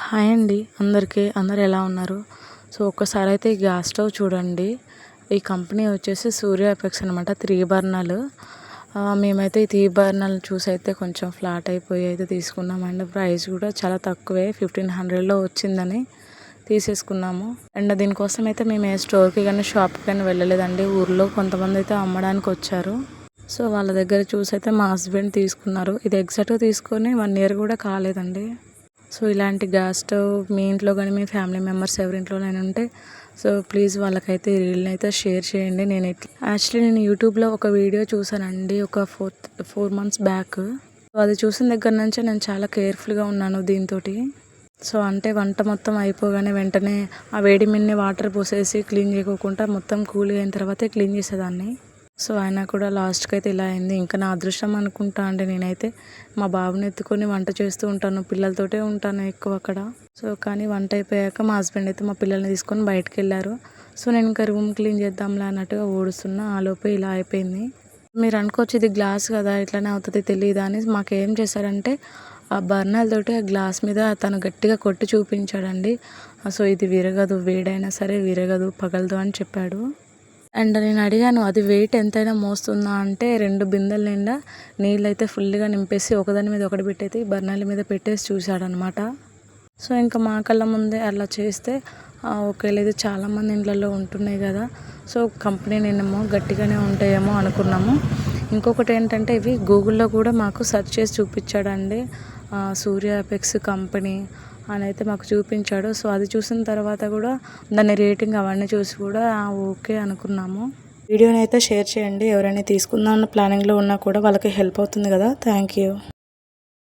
Hi అండి అందరికీ. అందరు ఎలా ఉన్నారు? సో ఒక్కసారి అయితే ఈ గ్యాస్ స్టవ్ చూడండి. ఈ కంపెనీ వచ్చేసి సూర్య ఎపెక్స్ అనమాట. 3 బర్నర్లు. మేమైతే ఈ 3 బర్నర్లు చూసి అయితే కొంచెం ఫ్లాట్ అయిపోయి అయితే తీసుకున్నాం. అండ్ ప్రైస్ కూడా చాలా తక్కువే, 1500లో వచ్చిందని తీసేసుకున్నాము. అండ్ దీనికోసం అయితే మేము ఏ స్టోర్కి కానీ షాప్కి కానీ వెళ్ళలేదండి. ఊర్లో కొంతమంది అయితే అమ్మడానికి వచ్చారు. సో వాళ్ళ దగ్గర చూసి అయితే మా హస్బెండ్ తీసుకున్నారు. ఇది ఎగ్జాక్ట్గా తీసుకొని 1 ఇయర్ కూడా కాలేదండి. సో ఇలాంటి గ్యాస్ స్టవ్ మీ ఇంట్లో కానీ మీ ఫ్యామిలీ మెంబర్స్ ఎవరింట్లోనైనా ఉంటే సో ప్లీజ్ వాళ్ళకైతే ఈ రీల్ని అయితే షేర్ చేయండి. నేను యూట్యూబ్లో ఒక వీడియో చూసానండి, ఒక 4 months బ్యాక్. అది చూసిన దగ్గర నుంచి నేను చాలా కేర్ఫుల్గా ఉన్నాను దీంతో. సో అంటే వంట మొత్తం అయిపోగానే వెంటనే ఆ వేడి మిన్ని వాటర్ పోసేసి క్లీన్ చేయకోకుండా మొత్తం కూల్ అయిన తర్వాతే క్లీన్ చేసేదాన్ని. సో అయినా కూడా లాస్ట్కి అయితే ఇలా అయింది. ఇంకా నా అదృష్టం అనుకుంటా అండి. నేనైతే మా బాబుని ఎత్తుకొని వంట చేస్తూ ఉంటాను, పిల్లలతోటే ఉంటాను ఎక్కువ అక్కడ. సో కానీ వంట అయిపోయాక మా హస్బెండ్ అయితే మా పిల్లల్ని తీసుకొని బయటకు వెళ్ళారు. సో నేను ఇంకా రూమ్ క్లీన్ చేద్దాంలే అన్నట్టుగా ఊడుస్తున్నా. ఆ లోపే ఇలా అయిపోయింది. మీరు అనుకోవచ్చు ఇది గ్లాస్ కదా ఇట్లానే అవుతుంది తెలియదా అని. మాకేం చేశారంటే ఆ బర్నర్తోటి ఆ గ్లాస్ మీద తను గట్టిగా కొట్టి చూపించాడండి. సో ఇది విరగదు, వేడైనా సరే విరగదు, పగలదు అని చెప్పాడు. అండ్ నేను అడిగాను అది వెయిట్ ఎంతైనా మోస్తుందా అంటే 2 బిందెల నిండా నీళ్ళైతే ఫుల్గా నింపేసి ఒకదాని మీద ఒకటి పెట్టయితే బర్నర్ల మీద పెట్టేసి చూశాడనమాట. సో ఇంకా మా కళ్ళ ముందే అలా చేస్తే ఓకే లేదు చాలామంది ఇళ్ళల్లో ఉంటున్నాయి కదా, సో కంపెనీ నేనేమో గట్టిగానే ఉంటాయేమో అనుకున్నాము. ఇంకొకటి ఏంటంటే ఇవి గూగుల్లో కూడా మాకు సెర్చ్ చేసి చూపించాడండి. సూర్య ఎపెక్స్ కంపెనీ అని అయితే మాకు చూపించాడు. సో అది చూసిన తర్వాత కూడా దాని రేటింగ్ అవన్నీ చూసి కూడా ఓకే అనుకున్నాము. వీడియోని అయితే షేర్ చేయండి. ఎవరైనా తీసుకుందాం అన్న ప్లానింగ్లో ఉన్నా కూడా వాళ్ళకి హెల్ప్ అవుతుంది కదా. Thank you.